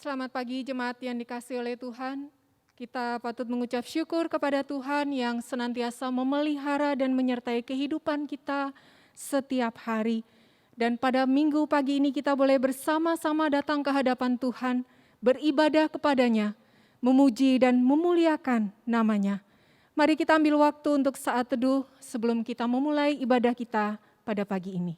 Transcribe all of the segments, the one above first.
Selamat pagi jemaat yang dikasihi oleh Tuhan. Kita patut mengucap syukur kepada Tuhan yang senantiasa memelihara dan menyertai kehidupan kita setiap hari. Dan pada minggu pagi ini kita boleh bersama-sama datang ke hadapan Tuhan, beribadah kepadanya, memuji dan memuliakan namanya. Mari kita ambil waktu untuk saat teduh sebelum kita memulai ibadah kita pada pagi ini.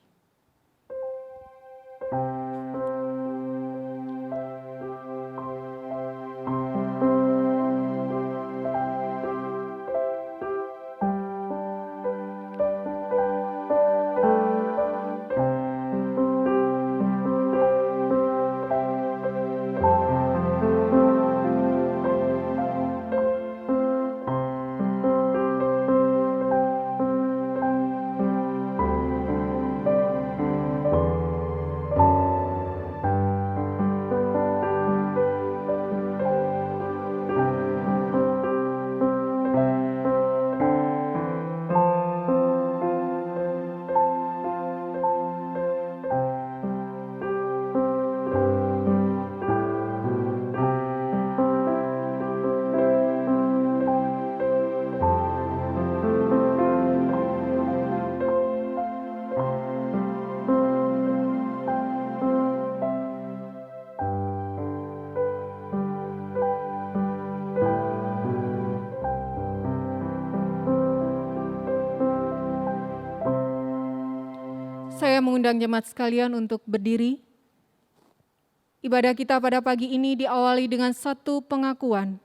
Saya mengundang jemaat sekalian untuk berdiri. Ibadah kita pada pagi ini diawali dengan satu pengakuan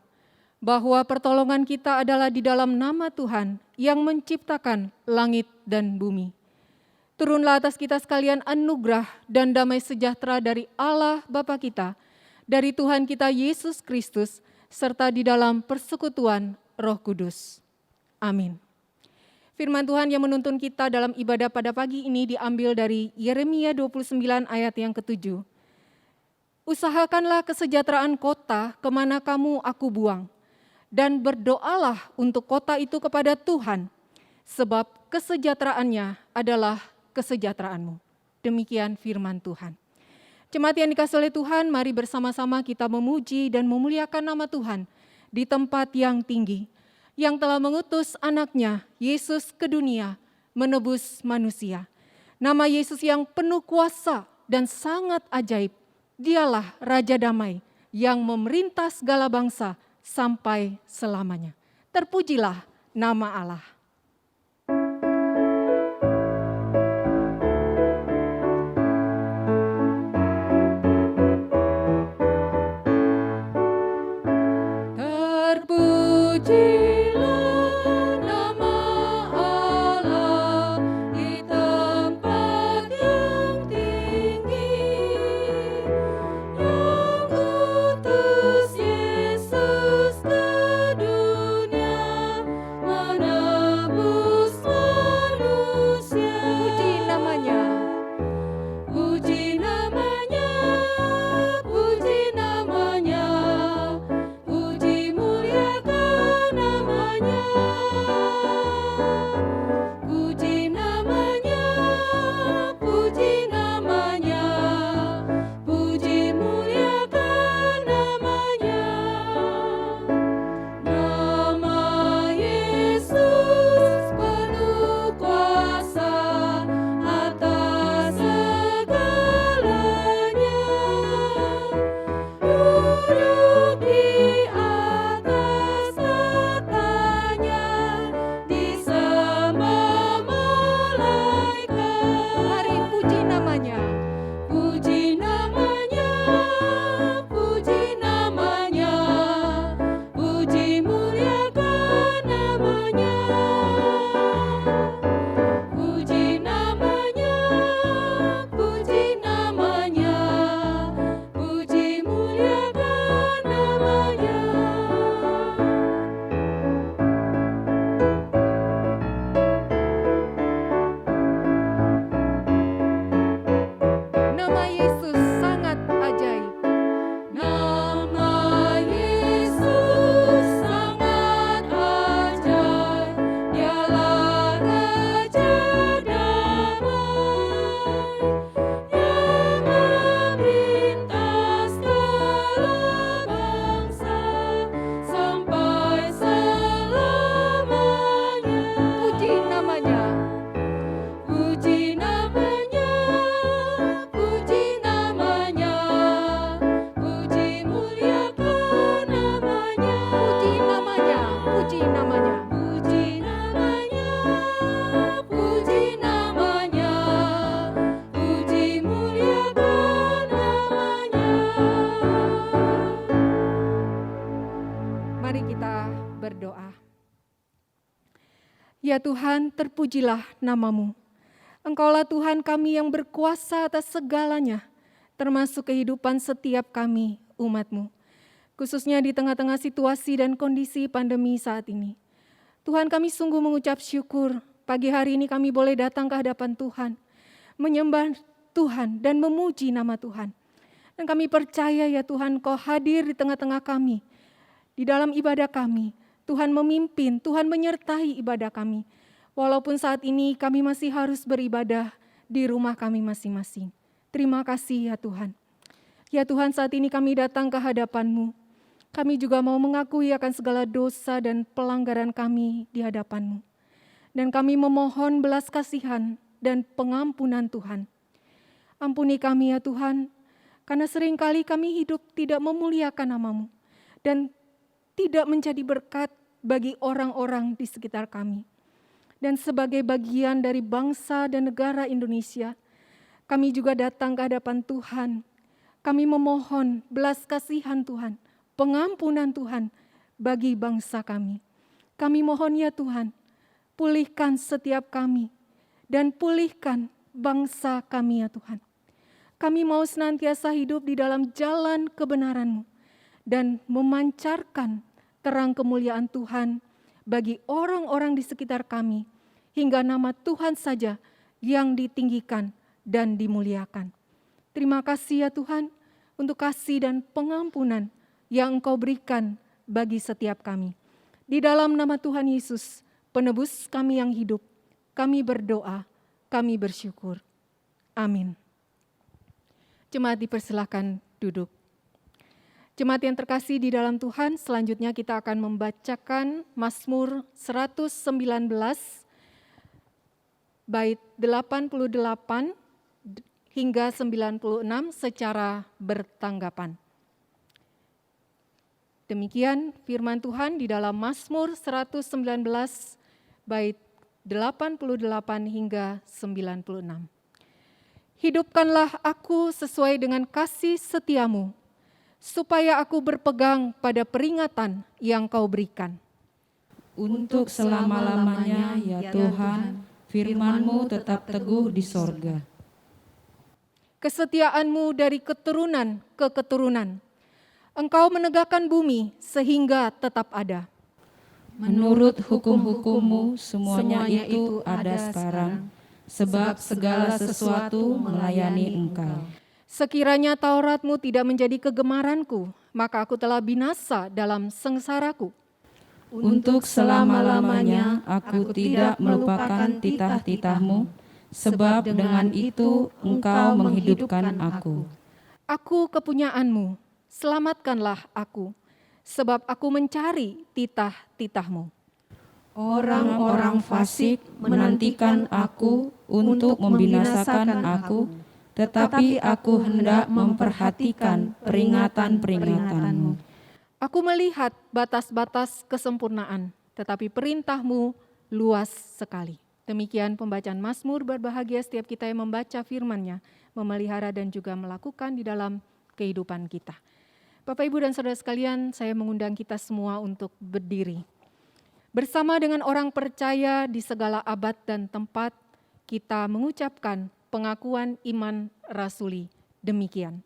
bahwa pertolongan kita adalah di dalam nama Tuhan yang menciptakan langit dan bumi. Turunlah atas kita sekalian anugerah dan damai sejahtera dari Allah Bapa kita, dari Tuhan kita Yesus Kristus, serta di dalam persekutuan Roh Kudus. Amin. Firman Tuhan yang menuntun kita dalam ibadah pada pagi ini diambil dari Yeremia 29 ayat yang ke-7. Usahakanlah kesejahteraan kota kemana kamu aku buang, dan berdoalah untuk kota itu kepada Tuhan, sebab kesejahteraannya adalah kesejahteraanmu. Demikian firman Tuhan. Jemaat yang dikasihi oleh Tuhan, mari bersama-sama kita memuji dan memuliakan nama Tuhan di tempat yang tinggi, yang telah mengutus anaknya Yesus ke dunia menebus manusia. Nama Yesus yang penuh kuasa dan sangat ajaib, dialah Raja Damai yang memerintah segala bangsa sampai selamanya. Terpujilah nama Allah. Puji namanya, puji muliakan nama Mari kita berdoa. Ya Tuhan, terpujilah nama-Mu. Engkaulah Tuhan kami yang berkuasa atas segalanya, termasuk kehidupan setiap kami, umat-Mu. Khususnya di tengah-tengah situasi dan kondisi pandemi saat ini. Tuhan, kami sungguh mengucap syukur, pagi hari ini kami boleh datang ke hadapan Tuhan, menyembah Tuhan dan memuji nama Tuhan. Dan kami percaya ya Tuhan, Kau hadir di tengah-tengah kami, di dalam ibadah kami. Tuhan memimpin, Tuhan menyertai ibadah kami. Walaupun saat ini kami masih harus beribadah di rumah kami masing-masing. Terima kasih ya Tuhan. Ya Tuhan, saat ini kami datang ke hadapan-Mu. Kami juga mau mengakui akan segala dosa dan pelanggaran kami di hadapan-Mu. Dan kami memohon belas kasihan dan pengampunan Tuhan. Ampuni kami ya Tuhan, karena seringkali kami hidup tidak memuliakan nama-Mu. Dan tidak menjadi berkat bagi orang-orang di sekitar kami. Dan sebagai bagian dari bangsa dan negara Indonesia, kami juga datang ke hadapan Tuhan. Kami memohon belas kasihan Tuhan, pengampunan Tuhan bagi bangsa kami. Kami mohon ya Tuhan, pulihkan setiap kami dan pulihkan bangsa kami ya Tuhan. Kami mau senantiasa hidup di dalam jalan kebenaran-Mu dan memancarkan terang kemuliaan Tuhan bagi orang-orang di sekitar kami, hingga nama Tuhan saja yang ditinggikan dan dimuliakan. Terima kasih ya Tuhan untuk kasih dan pengampunan yang Engkau berikan bagi setiap kami. Di dalam nama Tuhan Yesus, penebus kami yang hidup, kami berdoa, kami bersyukur. Amin. Jemaat dipersilakan duduk. Jemaat yang terkasih di dalam Tuhan, selanjutnya kita akan membacakan Mazmur 119, bait 88 hingga 96 secara bertanggapan. Demikian firman Tuhan di dalam Mazmur 119, bait 88 hingga 96. Hidupkanlah aku sesuai dengan kasih setia-Mu, supaya aku berpegang pada peringatan yang Kau berikan. Untuk selama-lamanya ya Tuhan, firman-Mu tetap teguh di sorga. Kesetiaan-Mu dari keturunan ke keturunan. Engkau menegakkan bumi sehingga tetap ada. Menurut hukum-hukum-Mu semuanya itu ada sekarang, sebab segala sesuatu melayani Engkau. Sekiranya Taurat-Mu tidak menjadi kegemaranku, maka aku telah binasa dalam sengsaraku. Untuk selama-lamanya aku tidak melupakan titah-titah-Mu, sebab dengan itu Engkau menghidupkan aku. Aku kepunyaan-Mu, selamatkanlah aku, sebab aku mencari titah-titah-Mu. Orang-orang fasik menantikan aku untuk membinasakan aku, tetapi aku hendak memperhatikan peringatan-peringatan-Mu. Aku melihat batas-batas kesempurnaan, tetapi perintah-Mu luas sekali. Demikian pembacaan Mazmur. Berbahagia setiap kita yang membaca firman-Nya, memelihara dan juga melakukan di dalam kehidupan kita. Bapak, Ibu, dan saudara sekalian, saya mengundang kita semua untuk berdiri. Bersama dengan orang percaya di segala abad dan tempat, kita mengucapkan pengakuan iman rasuli demikian.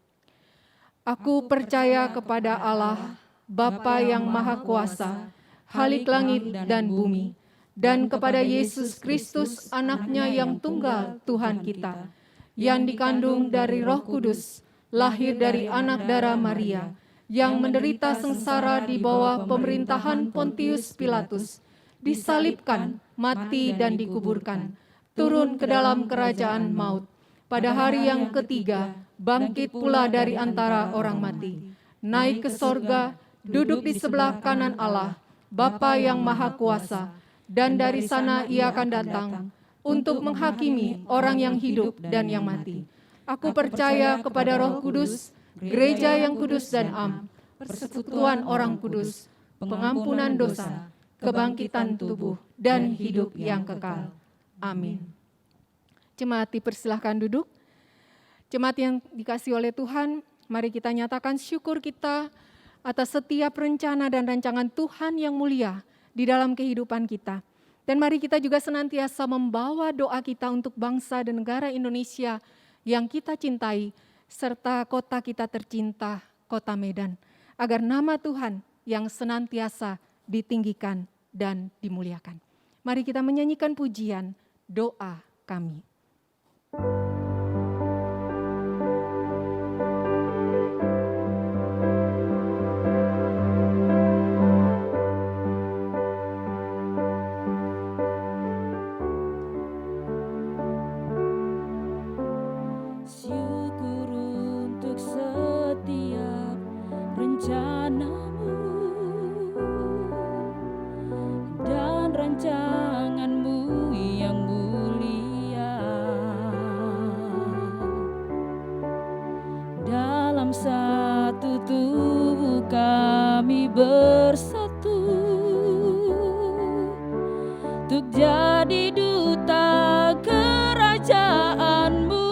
Aku percaya kepada Allah, Bapa yang Maha Kuasa, Khalik langit dan bumi, dan kepada Yesus Kristus, Anak-Nya yang tunggal Tuhan kita, yang dikandung dari Roh Kudus, lahir dari anak darah Maria, yang menderita sengsara di bawah pemerintahan Pontius Pilatus, disalibkan, mati dan dikuburkan, turun ke dalam kerajaan maut. Pada hari yang ketiga, bangkit pula dari antara orang mati, naik ke sorga, duduk di sebelah kanan Allah, Bapa yang Maha Kuasa, dan dari sana Ia akan datang untuk menghakimi orang yang hidup dan yang mati. Aku percaya kepada Roh Kudus, gereja yang kudus dan am, persekutuan orang kudus, pengampunan dosa, kebangkitan tubuh, dan hidup yang kekal. Amin. Jemaat dipersilahkan duduk. Jemaat yang dikasihi oleh Tuhan, mari kita nyatakan syukur kita atas setiap rencana dan rancangan Tuhan yang mulia di dalam kehidupan kita. Dan mari kita juga senantiasa membawa doa kita untuk bangsa dan negara Indonesia yang kita cintai, serta kota kita tercinta, Kota Medan, agar nama Tuhan yang senantiasa ditinggikan dan dimuliakan. Mari kita menyanyikan pujian doa kami. Syukur untuk setiap rencanamu dan rancanganmu yang mulia. Dalam satu tubuh kami bersatu untuk jadi duta kerajaanmu.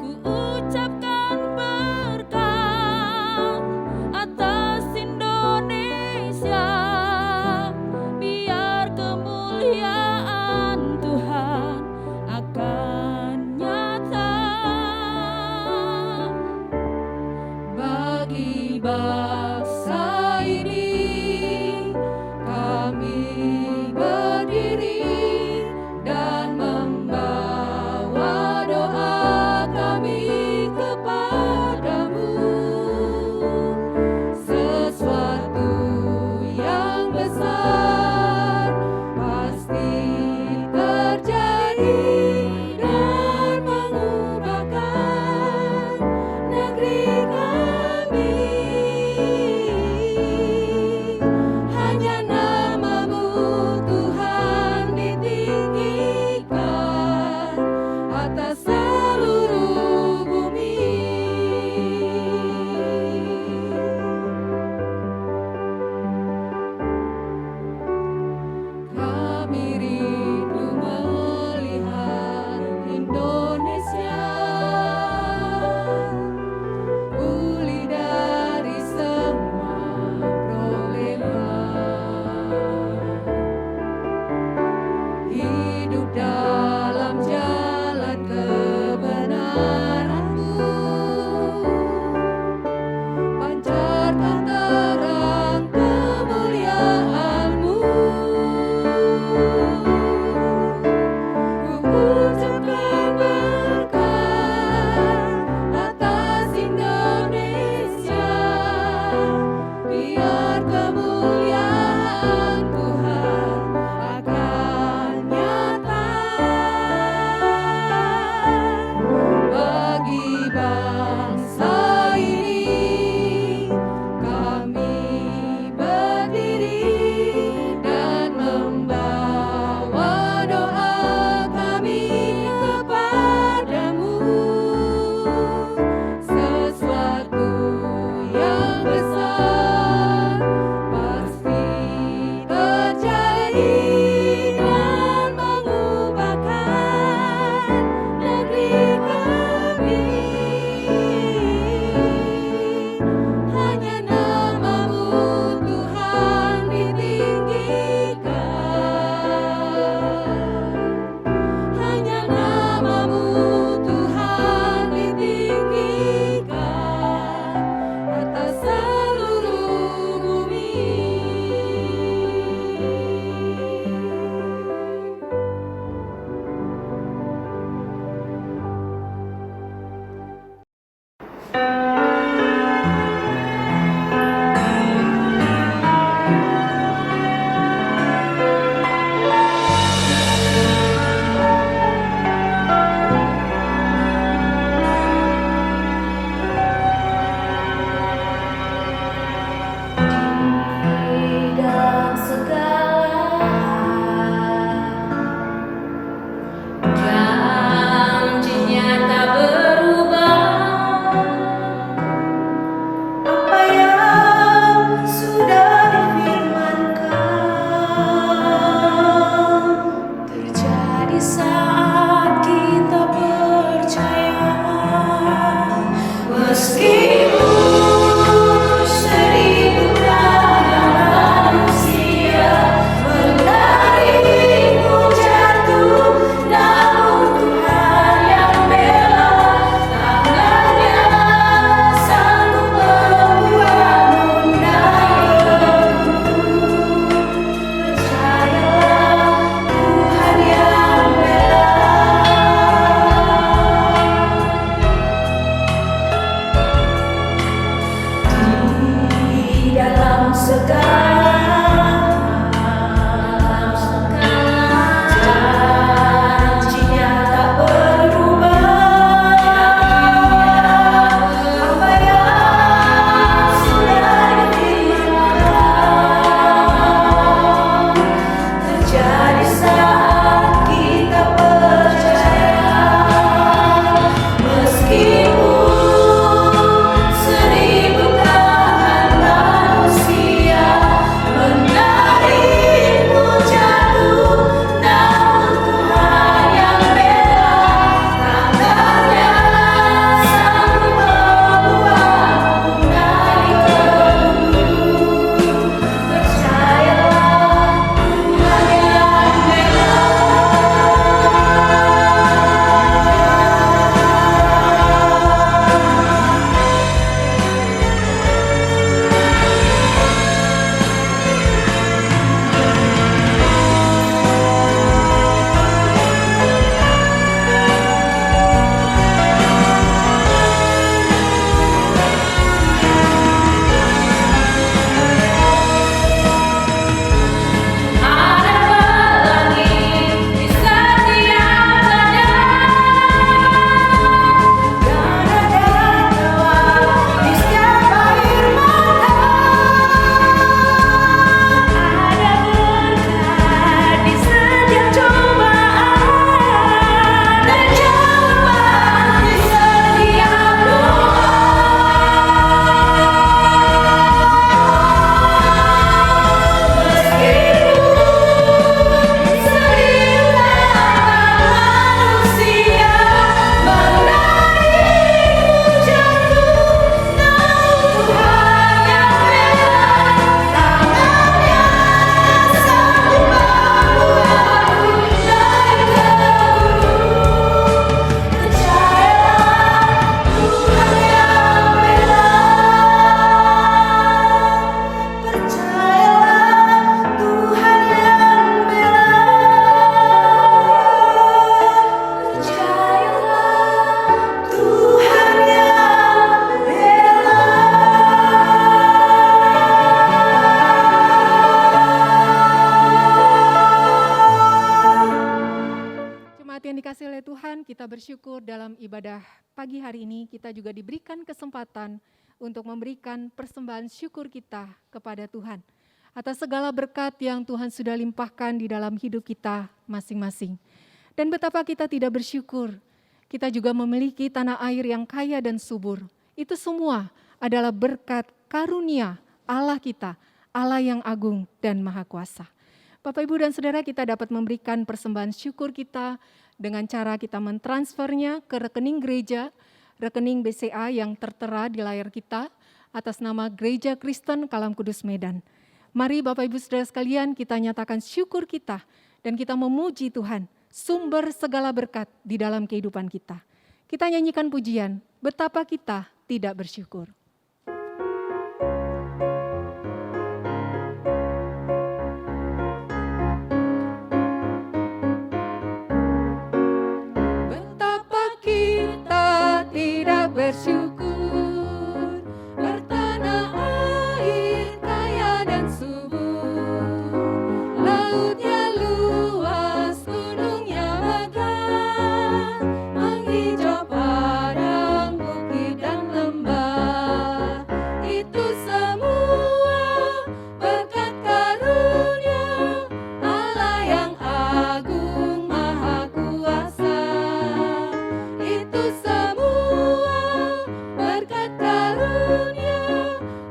Ku ucapkan berkat atas Indonesia, biar kemuliaan Tuhan akan nyata bagi bangsa ini. Kami berdiri dan membawa doa kami kepadamu. Sesuatu yang besar pasti terjadi dan mengubahkan negeri kami. bersyukur dalam ibadah pagi hari ini kita juga diberikan kesempatan untuk memberikan persembahan syukur kita kepada Tuhan atas segala berkat yang Tuhan sudah limpahkan di dalam hidup kita masing-masing. Dan betapa kita tidak bersyukur, kita juga memiliki tanah air yang kaya dan subur. Itu semua adalah berkat karunia Allah kita, Allah yang agung dan maha kuasa. Bapak, Ibu, dan Saudara, kita dapat memberikan persembahan syukur kita dengan cara kita mentransfernya ke rekening gereja, rekening BCA yang tertera di layar kita atas nama Gereja Kristen Kalam Kudus Medan. Mari Bapak, Ibu, Saudara sekalian, kita nyatakan syukur kita dan kita memuji Tuhan, sumber segala berkat di dalam kehidupan kita. Kita nyanyikan pujian, betapa kita tidak bersyukur. Bersyukur bertanah air kaya dan subur, lautnya luas, gunungnya megah, menghijau padang, bukit dan lembah. Itu semua berkat karunia Allah yang agung maha kuasa. Itu semua berkat karunia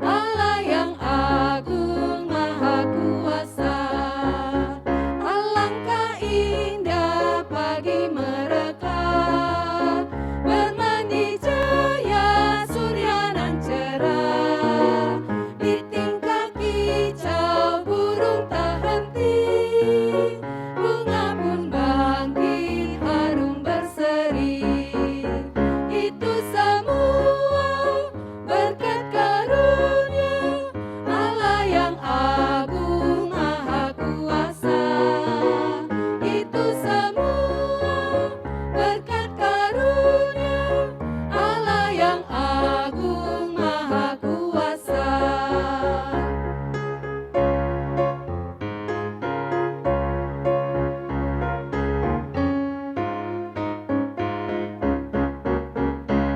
Allah yang agung maha kuasa. Alangkah indah pagi mereka, bermandi cahaya surya nan cerah. Di tingkah kicau burung tak henti, bunga pun bangkit harum berseri. Itu semua berkat karunia Allah yang agung maha kuasa. Itu semua berkat karunia Allah yang agung maha kuasa.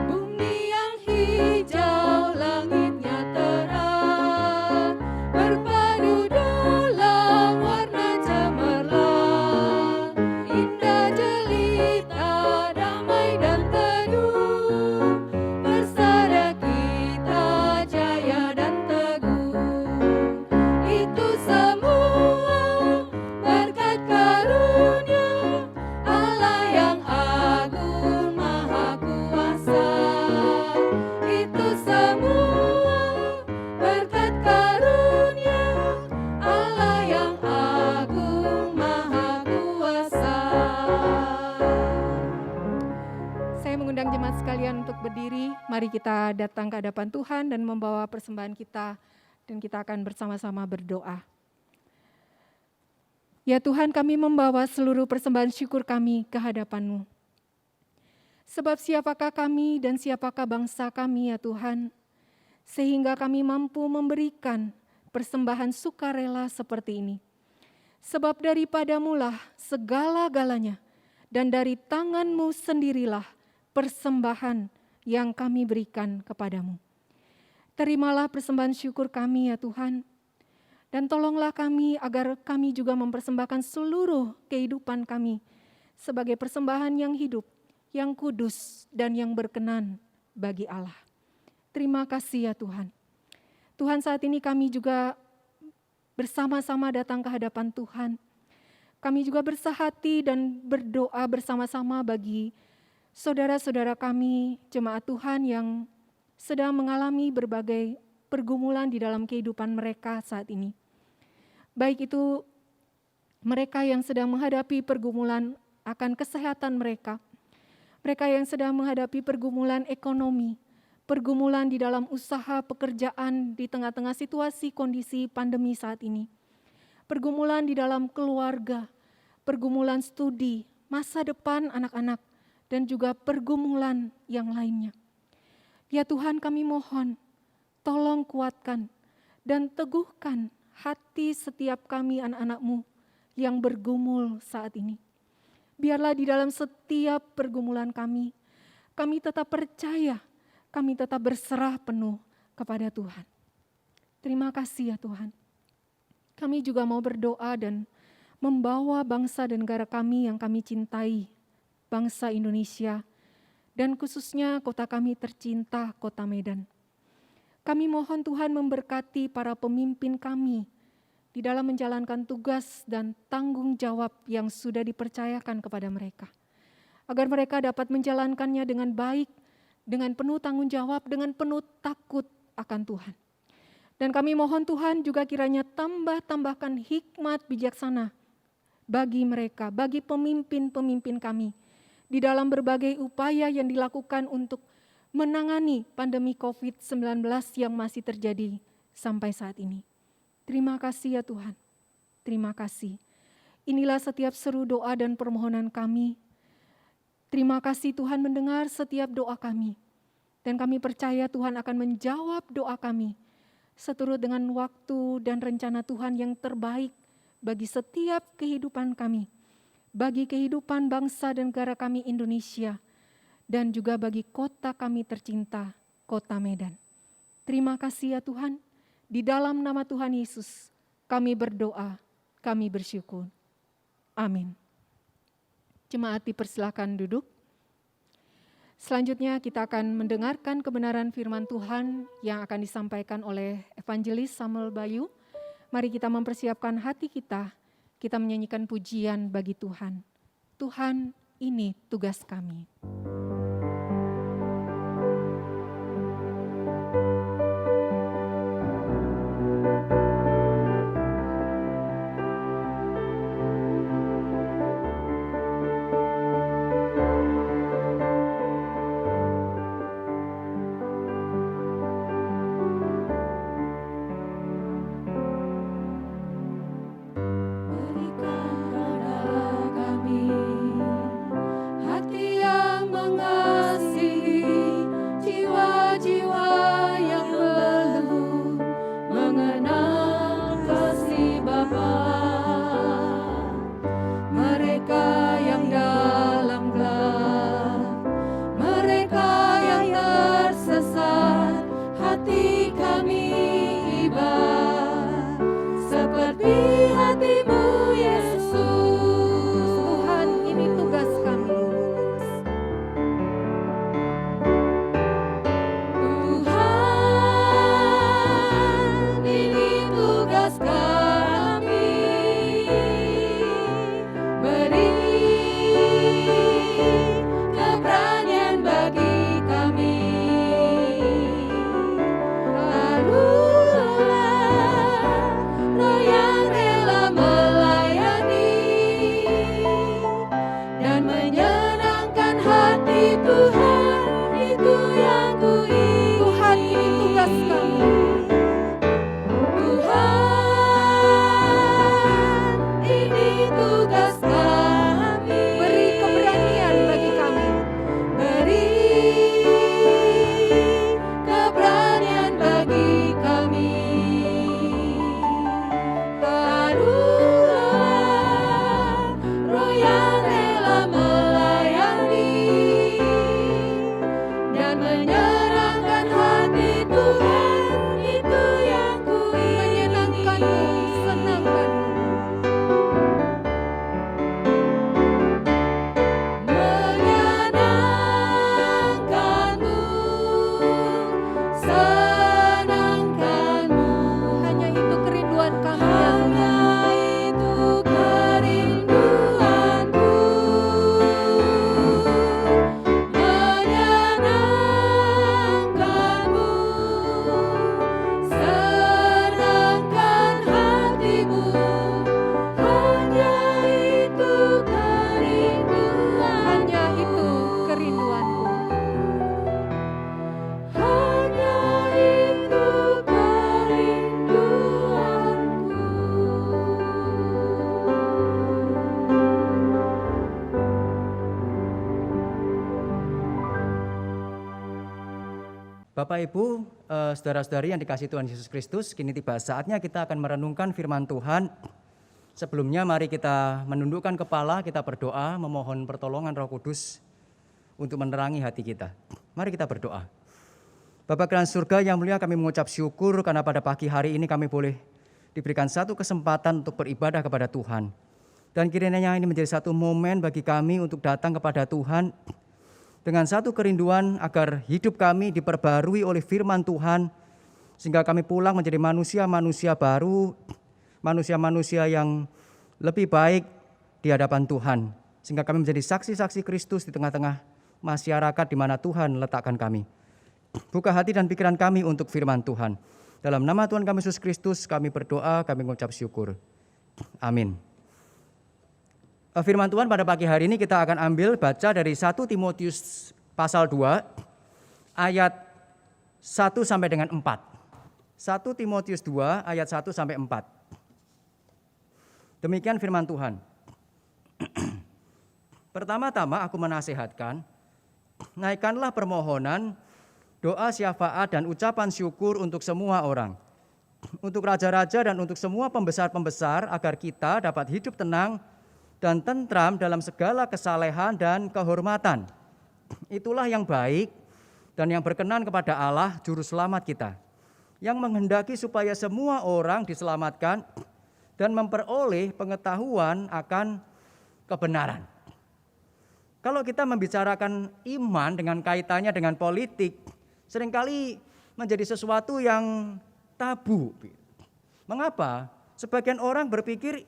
Bumi yang hijau, langitnya terang, berpadu dalam warna cemerlang. Indah jelita, damai dan teduh, bersama kita jaya dan teguh. Itu semua berkat karunia Allah yang agung maha kuasa. Itu semua berkat karunia Allah yang agung maha kuasa. Saya mengundang jemaat sekalian untuk berdiri. Mari kita datang ke hadapan Tuhan dan membawa persembahan kita, dan kita akan bersama-sama berdoa. Ya Tuhan, kami membawa seluruh persembahan syukur kami ke hadapan-Mu. Sebab siapakah kami dan siapakah bangsa kami ya Tuhan, sehingga kami mampu memberikan persembahan sukarela seperti ini. Sebab daripada-Mu-lah segala-galanya, dan dari tangan-Mu sendirilah persembahan yang kami berikan kepadamu. Terimalah persembahan syukur kami ya Tuhan, dan tolonglah kami agar kami juga mempersembahkan seluruh kehidupan kami sebagai persembahan yang hidup, yang kudus, dan yang berkenan bagi Allah. Terima kasih ya Tuhan. Tuhan, saat ini kami juga bersama-sama datang ke hadapan Tuhan. Kami juga bersahati dan berdoa bersama-sama bagi saudara-saudara kami, jemaat Tuhan yang sedang mengalami berbagai pergumulan di dalam kehidupan mereka saat ini. Baik itu mereka yang sedang menghadapi pergumulan akan kesehatan mereka, mereka yang sedang menghadapi pergumulan ekonomi, pergumulan di dalam usaha pekerjaan di tengah-tengah situasi kondisi pandemi saat ini, pergumulan di dalam keluarga, pergumulan studi, masa depan anak-anak, dan juga pergumulan yang lainnya. Ya Tuhan, kami mohon, tolong kuatkan dan teguhkan hati setiap kami anak-anak-Mu yang bergumul saat ini. Biarlah di dalam setiap pergumulan kami tetap percaya, kami tetap berserah penuh kepada Tuhan. Terima kasih ya Tuhan. Kami juga mau berdoa dan membawa bangsa dan negara kami yang kami cintai, bangsa Indonesia, dan khususnya kota kami tercinta, kota Medan. Kami mohon Tuhan memberkati para pemimpin kami di dalam menjalankan tugas dan tanggung jawab yang sudah dipercayakan kepada mereka. Agar mereka dapat menjalankannya dengan baik, dengan penuh tanggung jawab, dengan penuh takut akan Tuhan. Dan kami mohon Tuhan juga kiranya tambahkan hikmat bijaksana bagi mereka, bagi pemimpin-pemimpin kami, di dalam berbagai upaya yang dilakukan untuk menangani pandemi COVID-19 yang masih terjadi sampai saat ini. Terima kasih ya Tuhan, terima kasih. Inilah setiap seru doa dan permohonan kami. Terima kasih Tuhan mendengar setiap doa kami. Dan kami percaya Tuhan akan menjawab doa kami seturut dengan waktu dan rencana Tuhan yang terbaik bagi setiap kehidupan kami, bagi kehidupan bangsa dan negara kami Indonesia, dan juga bagi kota kami tercinta, kota Medan. Terima kasih ya Tuhan, di dalam nama Tuhan Yesus kami berdoa, kami bersyukur. Amin. Jemaat dipersilakan duduk. Selanjutnya kita akan mendengarkan kebenaran firman Tuhan yang akan disampaikan oleh Evangelis Samuel Bayu. Mari kita mempersiapkan hati kita menyanyikan pujian bagi Tuhan. Tuhan, ini tugas kami. Bapak Ibu, saudara-saudari yang dikasihi Tuhan Yesus Kristus, kini tiba saatnya kita akan merenungkan firman Tuhan Sebelumnya mari kita menundukkan kepala, kita berdoa memohon pertolongan Roh Kudus untuk menerangi hati kita. Mari kita berdoa. Bapa dalam surga yang mulia, kami mengucap syukur karena pada pagi hari ini kami boleh diberikan satu kesempatan untuk beribadah kepada Tuhan. Dan kiranya ini menjadi satu momen bagi kami untuk datang kepada Tuhan dengan satu kerinduan agar hidup kami diperbarui oleh firman Tuhan, sehingga kami pulang menjadi manusia-manusia baru, manusia-manusia yang lebih baik di hadapan Tuhan, sehingga kami menjadi saksi-saksi Kristus di tengah-tengah masyarakat di mana Tuhan letakkan kami. Buka hati dan pikiran kami untuk firman Tuhan. Dalam nama Tuhan kami Yesus Kristus kami berdoa, kami mengucap syukur. Amin. Firman Tuhan pada pagi hari ini kita akan ambil baca dari 1 Timotius pasal 2 ayat 1 sampai dengan 4. 1 Timotius 2 ayat 1 sampai 4. Demikian firman Tuhan. Pertama-tama aku menasihatkan, naikkanlah permohonan, doa syafaat dan ucapan syukur untuk semua orang, untuk raja-raja dan untuk semua pembesar-pembesar, agar kita dapat hidup tenang dan tentram dalam segala kesalehan dan kehormatan. Itulah yang baik dan yang berkenan kepada Allah Juru Selamat kita, yang menghendaki supaya semua orang diselamatkan dan memperoleh pengetahuan akan kebenaran. Kalau kita membicarakan iman dengan kaitannya dengan politik, seringkali menjadi sesuatu yang tabu. Mengapa? Sebagian orang berpikir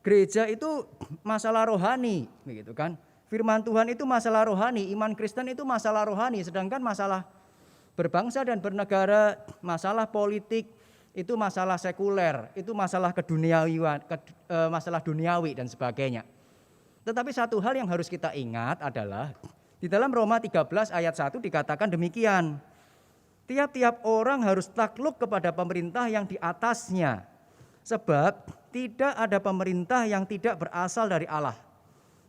gereja itu masalah rohani, begitu kan? Firman Tuhan itu masalah rohani, iman Kristen itu masalah rohani, sedangkan masalah berbangsa dan bernegara, masalah politik itu masalah sekuler, itu masalah keduniawian, masalah duniawi dan sebagainya. Tetapi satu hal yang harus kita ingat adalah di dalam Roma 13 ayat 1 dikatakan demikian. Tiap-tiap orang harus takluk kepada pemerintah yang di atasnya, sebab tidak ada pemerintah yang tidak berasal dari Allah.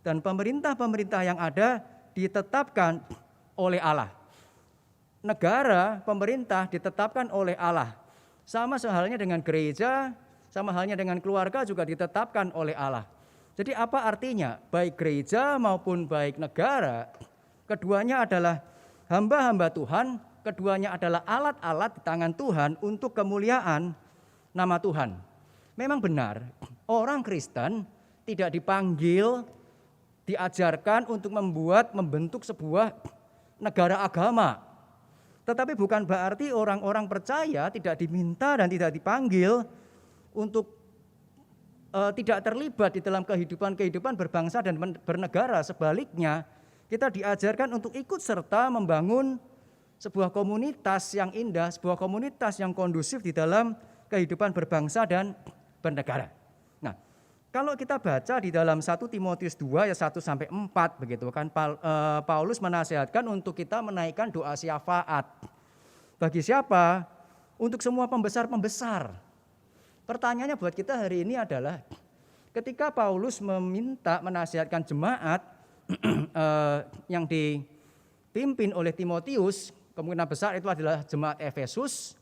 Dan pemerintah-pemerintah yang ada ditetapkan oleh Allah. Negara, pemerintah ditetapkan oleh Allah. Sama sehalnya dengan gereja, sama halnya dengan keluarga juga ditetapkan oleh Allah. Jadi apa artinya? Baik gereja maupun baik negara, keduanya adalah hamba-hamba Tuhan, keduanya adalah alat-alat di tangan Tuhan untuk kemuliaan nama Tuhan. Memang benar, orang Kristen tidak dipanggil, diajarkan untuk membentuk sebuah negara agama. Tetapi bukan berarti orang-orang percaya tidak diminta dan tidak dipanggil untuk tidak terlibat di dalam kehidupan berbangsa dan bernegara. Sebaliknya, kita diajarkan untuk ikut serta membangun sebuah komunitas yang indah, sebuah komunitas yang kondusif di dalam kehidupan berbangsa dan bernegara. Nah, kalau kita baca di dalam 1 Timotius 2 ayat 1 sampai 4 begitu kan, Paulus menasihatkan untuk kita menaikkan doa syafaat. Bagi siapa? Untuk semua pembesar-pembesar. Pertanyaannya buat kita hari ini adalah ketika Paulus menasihatkan jemaat yang dipimpin oleh Timotius, kemungkinan besar itu adalah jemaat Efesus,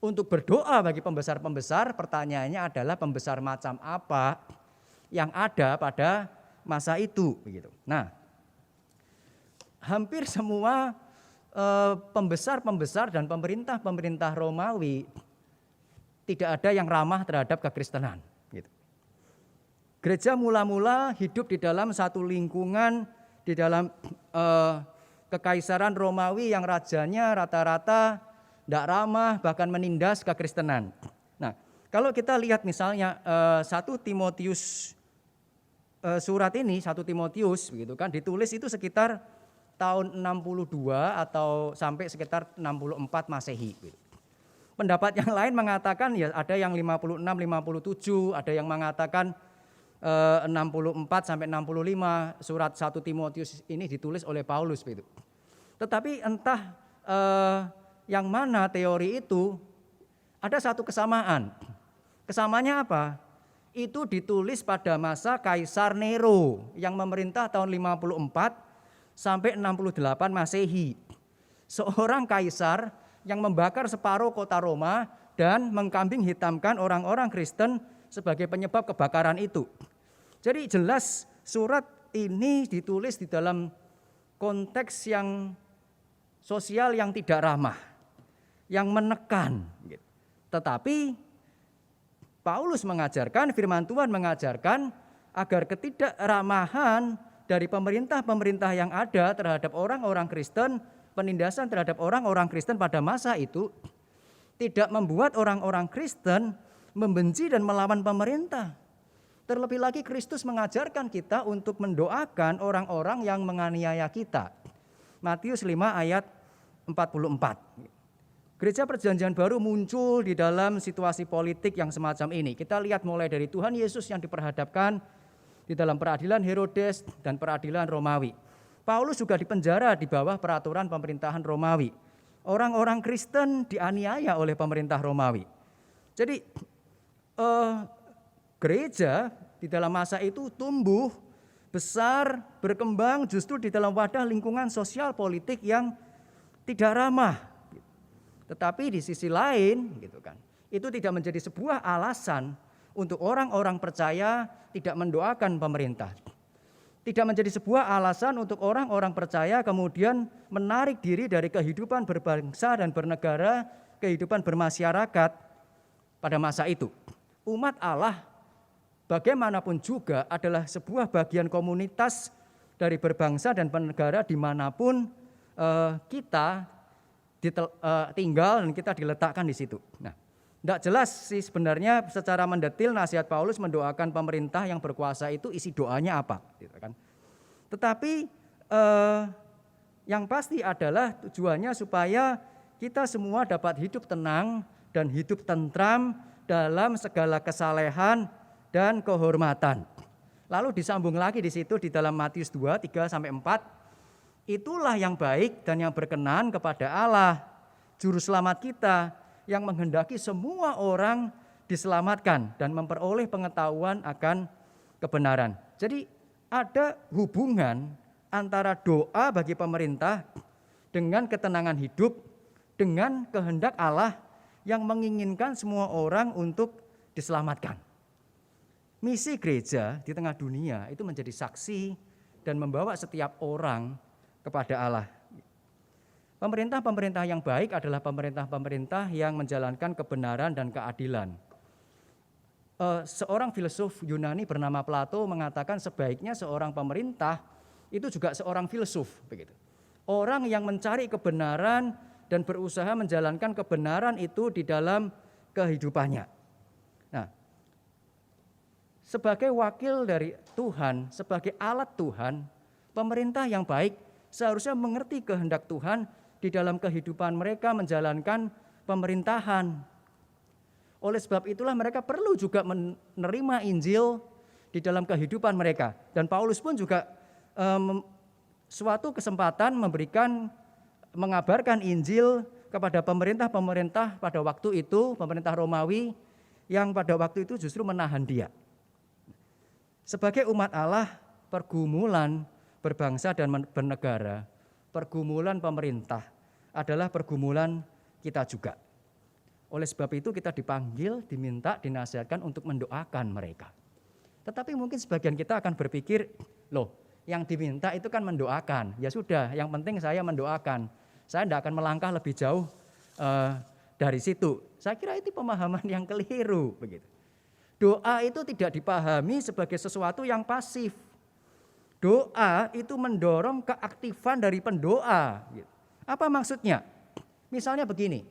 untuk berdoa bagi pembesar-pembesar, pertanyaannya adalah pembesar macam apa yang ada pada masa itu, begitu. Nah, hampir semua pembesar-pembesar dan pemerintah-pemerintah Romawi tidak ada yang ramah terhadap kekristenan. Gitu. Gereja mula-mula hidup di dalam satu lingkungan, di dalam kekaisaran Romawi yang rajanya rata-rata tidak ramah, bahkan menindas kekristenan. Nah, kalau kita lihat misalnya 1 Timotius, surat ini 1 Timotius begitu kan, ditulis itu sekitar tahun 62 atau sampai sekitar 64 Masehi. Pendapat yang lain mengatakan ya ada yang 56, 57, ada yang mengatakan 64 sampai 65 surat 1 Timotius ini ditulis oleh Paulus begitu. Tetapi entah yang mana teori itu, ada satu kesamaan. Kesamaannya apa? Itu ditulis pada masa Kaisar Nero yang memerintah tahun 54 sampai 68 Masehi. Seorang kaisar yang membakar separuh kota Roma dan mengkambing hitamkan orang-orang Kristen sebagai penyebab kebakaran itu. Jadi jelas surat ini ditulis di dalam konteks yang sosial yang tidak ramah, yang menekan. Tetapi Paulus mengajarkan, firman Tuhan mengajarkan agar ketidakramahan dari pemerintah-pemerintah yang ada terhadap orang-orang Kristen, penindasan terhadap orang-orang Kristen pada masa itu tidak membuat orang-orang Kristen membenci dan melawan pemerintah. Terlebih lagi Kristus mengajarkan kita untuk mendoakan orang-orang yang menganiaya kita. Matius 5 ayat 44. Gereja Perjanjian Baru muncul di dalam situasi politik yang semacam ini. Kita lihat mulai dari Tuhan Yesus yang diperhadapkan di dalam peradilan Herodes dan peradilan Romawi. Paulus juga dipenjara di bawah peraturan pemerintahan Romawi. Orang-orang Kristen dianiaya oleh pemerintah Romawi. Jadi gereja di dalam masa itu tumbuh, besar, berkembang justru di dalam wadah lingkungan sosial politik yang tidak ramah. Tetapi di sisi lain, itu tidak menjadi sebuah alasan untuk orang-orang percaya tidak mendoakan pemerintah. Tidak menjadi sebuah alasan untuk orang-orang percaya kemudian menarik diri dari kehidupan berbangsa dan bernegara, kehidupan bermasyarakat pada masa itu. Umat Allah bagaimanapun juga adalah sebuah bagian komunitas dari berbangsa dan bernegara dimanapun kita tinggal dan kita diletakkan di situ. Nah, tidak jelas sih sebenarnya secara mendetil nasihat Paulus mendoakan pemerintah yang berkuasa itu isi doanya apa. Tetapi yang pasti adalah tujuannya supaya kita semua dapat hidup tenang dan hidup tentram dalam segala kesalehan dan kehormatan. Lalu disambung lagi di situ di dalam Matius 2, 3-4. Itulah yang baik dan yang berkenan kepada Allah, Juru Selamat kita, yang menghendaki semua orang diselamatkan dan memperoleh pengetahuan akan kebenaran. Jadi ada hubungan antara doa bagi pemerintah dengan ketenangan hidup, dengan kehendak Allah yang menginginkan semua orang untuk diselamatkan. Misi gereja di tengah dunia itu menjadi saksi dan membawa setiap orang kepada Allah. Pemerintah-pemerintah yang baik adalah pemerintah-pemerintah yang menjalankan kebenaran dan keadilan. Seorang filsuf Yunani bernama Plato mengatakan sebaiknya seorang pemerintah itu juga seorang filsuf, begitu. Orang yang mencari kebenaran dan berusaha menjalankan kebenaran itu di dalam kehidupannya. Nah, sebagai wakil dari Tuhan, sebagai alat Tuhan, pemerintah yang baik seharusnya mengerti kehendak Tuhan di dalam kehidupan mereka menjalankan pemerintahan. Oleh sebab itulah mereka perlu juga menerima Injil di dalam kehidupan mereka. Dan Paulus pun juga suatu kesempatan mengabarkan Injil kepada pemerintah-pemerintah pada waktu itu, pemerintah Romawi yang pada waktu itu justru menahan dia. Sebagai umat Allah, pergumulan berbangsa dan bernegara, pergumulan pemerintah adalah pergumulan kita juga. Oleh sebab itu kita dipanggil, diminta, dinasihatkan untuk mendoakan mereka. Tetapi mungkin sebagian kita akan berpikir, loh yang diminta itu kan mendoakan. Ya sudah, yang penting saya mendoakan. Saya tidak akan melangkah lebih jauh dari situ. Saya kira itu pemahaman yang keliru, begitu. Doa itu tidak dipahami sebagai sesuatu yang pasif. Doa itu mendorong keaktifan dari pendoa. Apa maksudnya? Misalnya begini,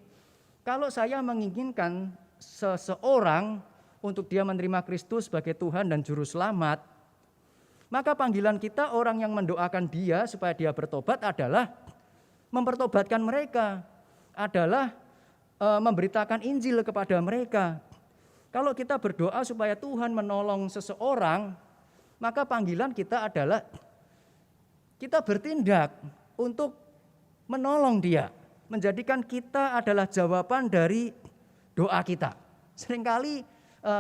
kalau saya menginginkan seseorang untuk dia menerima Kristus sebagai Tuhan dan Juru Selamat, maka panggilan kita orang yang mendoakan dia supaya dia bertobat adalah mempertobatkan mereka, adalah memberitakan Injil kepada mereka. Kalau kita berdoa supaya Tuhan menolong seseorang, maka panggilan kita adalah kita bertindak untuk menolong dia, menjadikan kita adalah jawaban dari doa kita. Seringkali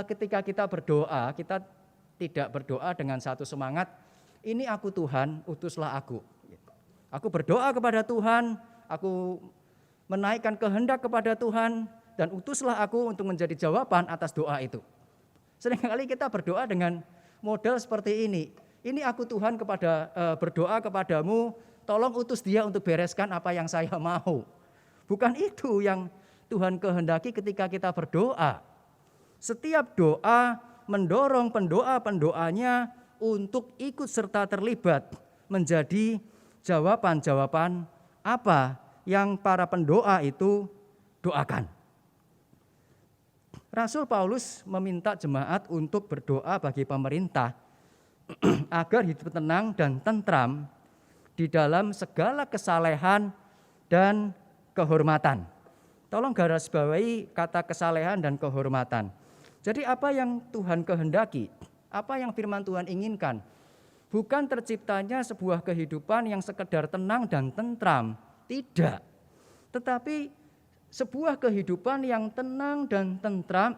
ketika kita berdoa, kita tidak berdoa dengan satu semangat, ini aku Tuhan, utuslah aku. Aku berdoa kepada Tuhan, aku menaikkan kehendak kepada Tuhan, dan utuslah aku untuk menjadi jawaban atas doa itu. Seringkali kita berdoa dengan model seperti ini. Ini aku Tuhan berdoa kepadamu, tolong utus dia untuk bereskan apa yang saya mau. Bukan itu yang Tuhan kehendaki ketika kita berdoa. Setiap doa mendorong pendoa-pendoanya untuk ikut serta terlibat menjadi jawaban-jawaban apa yang para pendoa itu doakan. Rasul Paulus meminta jemaat untuk berdoa bagi pemerintah agar hidup tenang dan tentram di dalam segala kesalehan dan kehormatan. Tolong garis bawahi kata kesalehan dan kehormatan. Jadi apa yang Tuhan kehendaki, apa yang firman Tuhan inginkan, bukan terciptanya sebuah kehidupan yang sekedar tenang dan tentram, tidak. Tetapi sebuah kehidupan yang tenang dan tentram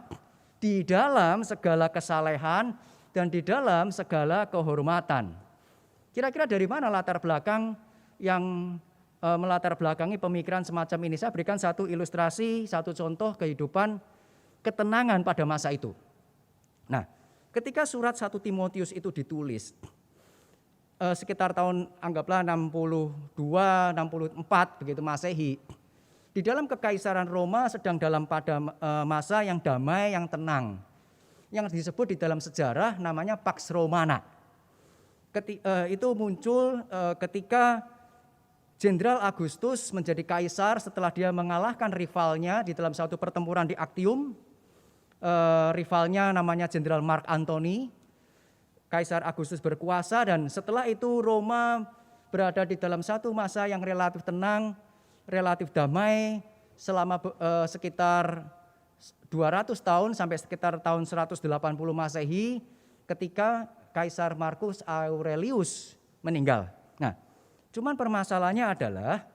di dalam segala kesalehan dan di dalam segala kehormatan. Kira-kira dari mana latar belakang yang melatar belakangi pemikiran semacam ini? Saya berikan satu ilustrasi, satu contoh kehidupan ketenangan pada masa itu. Nah, ketika surat 1 Timotius itu ditulis, sekitar tahun anggaplah 62, 64 begitu Masehi, di dalam kekaisaran Roma sedang pada masa yang damai, yang tenang. Yang disebut di dalam sejarah namanya Pax Romana. Itu muncul ketika Jenderal Agustus menjadi kaisar setelah dia mengalahkan rivalnya di dalam satu pertempuran di Actium. Rivalnya namanya Jenderal Mark Antony. Kaisar Agustus berkuasa dan setelah itu Roma berada di dalam satu masa yang relatif tenang, relatif damai selama sekitar 200 tahun sampai sekitar tahun 180 Masehi ketika Kaisar Marcus Aurelius meninggal. Nah, cuman permasalahannya adalah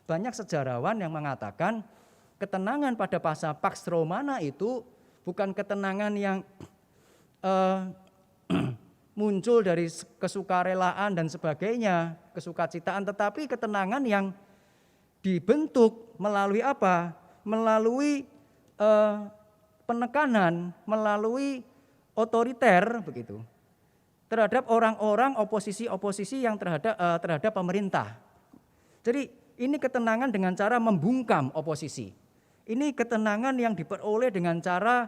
banyak sejarawan yang mengatakan ketenangan pada masa Pax Romana itu bukan ketenangan yang muncul dari kesukarelaan dan sebagainya, kesukacitaan, tetapi ketenangan yang dibentuk melalui apa? Melalui penekanan, melalui otoriter begitu terhadap orang-orang oposisi yang terhadap pemerintah. Jadi ini ketenangan dengan cara membungkam oposisi. Ini ketenangan yang diperoleh dengan cara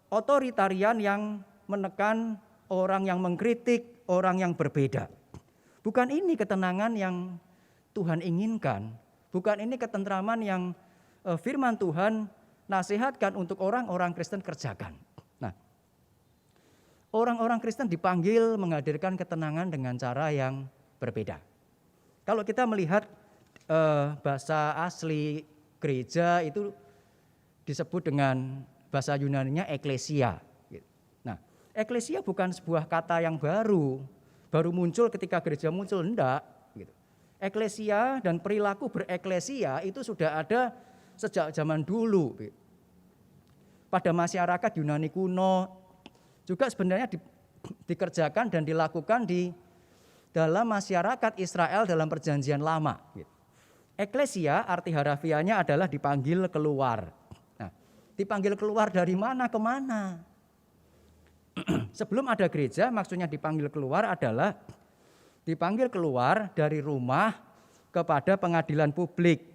otoritarian yang menekan orang yang mengkritik, orang yang berbeda. Bukan ini ketenangan yang Tuhan inginkan, bukan ini ketentraman yang firman Tuhan nasihatkan untuk orang-orang Kristen kerjakan. Nah, orang-orang Kristen dipanggil menghadirkan ketenangan dengan cara yang berbeda. Kalau kita melihat bahasa asli gereja itu disebut dengan bahasa Yunaninya eklesia. Nah, eklesia bukan sebuah kata yang baru muncul ketika gereja muncul, enggak. Eklesia dan perilaku bereklesia itu sudah ada sejak zaman dulu. Pada masyarakat Yunani kuno juga sebenarnya dikerjakan dan dilakukan di dalam masyarakat Israel dalam perjanjian lama. Eklesia arti harafiahnya adalah dipanggil keluar. Nah, dipanggil keluar dari mana ke mana? Sebelum ada gereja maksudnya dipanggil keluar adalah dipanggil keluar dari rumah kepada pengadilan publik,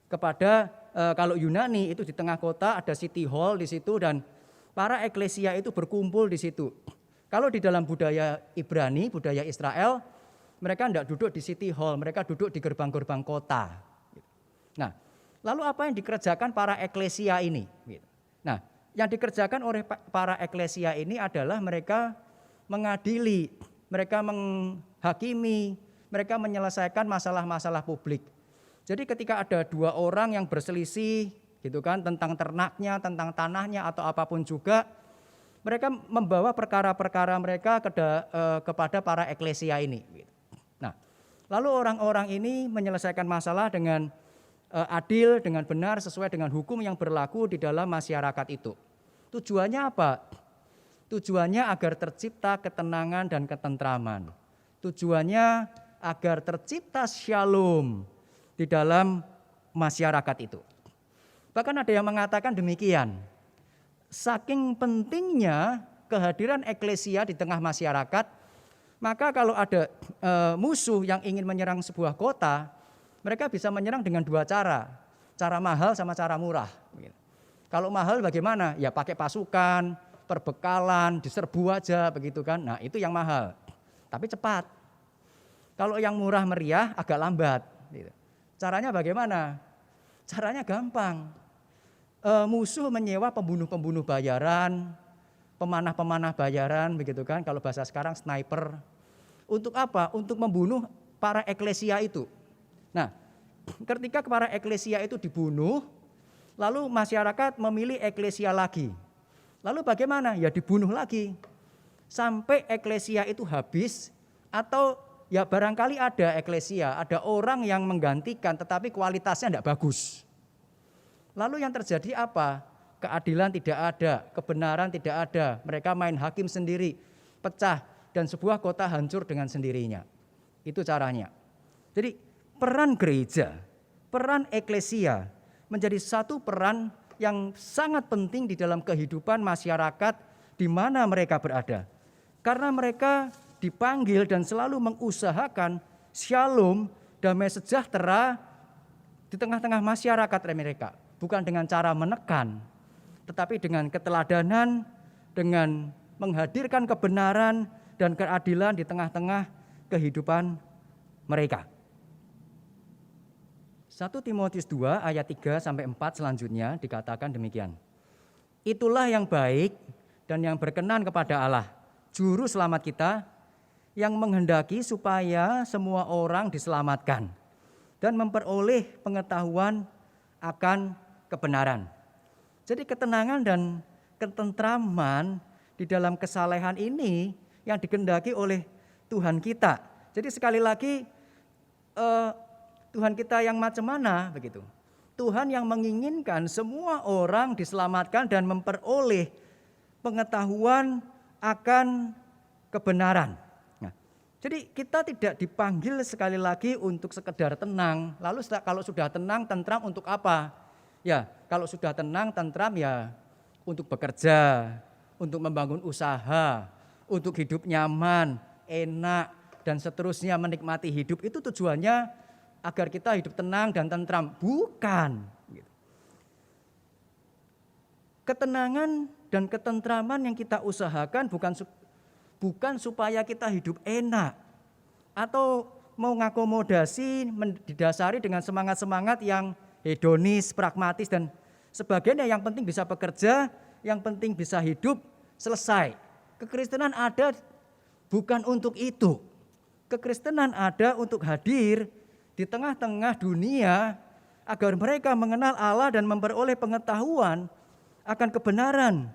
kepada kalau Yunani itu di tengah kota ada city hall di situ dan para eklesia itu berkumpul di situ. Kalau di dalam budaya Ibrani, budaya Israel, mereka tidak duduk di city hall, mereka duduk di gerbang-gerbang kota. Nah, lalu apa yang dikerjakan para eklesia ini? Nah, yang dikerjakan oleh para eklesia ini adalah mereka mengadili, mereka menghakimi, mereka menyelesaikan masalah-masalah publik. Jadi ketika ada dua orang yang berselisih gitu kan tentang ternaknya, tentang tanahnya atau apapun juga, mereka membawa perkara-perkara mereka kepada para eklesia ini. Nah, lalu orang-orang ini menyelesaikan masalah dengan adil, dengan benar, sesuai dengan hukum yang berlaku di dalam masyarakat itu. Tujuannya apa? Tujuannya agar tercipta ketenangan dan ketentraman. Tujuannya agar tercipta shalom di dalam masyarakat itu. Bahkan ada yang mengatakan demikian. saking pentingnya kehadiran eklesia di tengah masyarakat, maka kalau ada musuh yang ingin menyerang sebuah kota, mereka bisa menyerang dengan dua cara. Cara mahal sama cara murah. Kalau mahal bagaimana? Ya pakai pasukan, perbekalan, diserbu aja begitu kan. Nah itu yang mahal, tapi cepat. Kalau yang murah meriah agak lambat. Caranya bagaimana? Caranya gampang. Musuh menyewa pembunuh-pembunuh bayaran, pemanah-pemanah bayaran begitu kan. Kalau bahasa sekarang sniper. Untuk apa? Untuk membunuh para eklesia itu. Nah, ketika para eklesia itu dibunuh, lalu masyarakat memilih eklesia lagi. Lalu bagaimana? Ya dibunuh lagi. Sampai eklesia itu habis, atau ya barangkali ada eklesia, ada orang yang menggantikan tetapi kualitasnya tidak bagus. Lalu yang terjadi apa? Keadilan tidak ada, kebenaran tidak ada. Mereka main hakim sendiri, pecah, dan sebuah kota hancur dengan sendirinya. Itu caranya. Jadi peran gereja, peran eklesia menjadi satu peran yang sangat penting di dalam kehidupan masyarakat di mana mereka berada. Karena mereka dipanggil dan selalu mengusahakan shalom, damai sejahtera di tengah-tengah masyarakat mereka. Bukan dengan cara menekan, tetapi dengan keteladanan, dengan menghadirkan kebenaran dan keadilan di tengah-tengah kehidupan mereka. 1 Timotius 2 ayat 3-4 selanjutnya dikatakan demikian. Itulah yang baik dan yang berkenan kepada Allah, Juru Selamat kita, yang menghendaki supaya semua orang diselamatkan dan memperoleh pengetahuan akan kebenaran. Jadi ketenangan dan ketentraman di dalam kesalehan ini yang dikehendaki oleh Tuhan kita. Jadi sekali lagi Tuhan kita yang macam mana begitu? Tuhan yang menginginkan semua orang diselamatkan dan memperoleh pengetahuan akan kebenaran. Nah, jadi kita tidak dipanggil sekali lagi untuk sekedar tenang. Lalu kalau sudah tenang, tentram untuk apa? Ya, kalau sudah tenang, tentram ya untuk bekerja, untuk membangun usaha, untuk hidup nyaman, enak, dan seterusnya, menikmati hidup. Itu tujuannya agar kita hidup tenang dan tentram. Bukan. Ketenangan dan ketentraman yang kita usahakan bukan supaya kita hidup enak atau mau ngakomodasi didasari dengan semangat-semangat yang hedonis, pragmatis dan sebagainya. Yang penting bisa bekerja, yang penting bisa hidup, selesai. Kekristenan ada bukan untuk itu. Kekristenan ada untuk hadir di tengah-tengah dunia agar mereka mengenal Allah dan memperoleh pengetahuan akan kebenaran.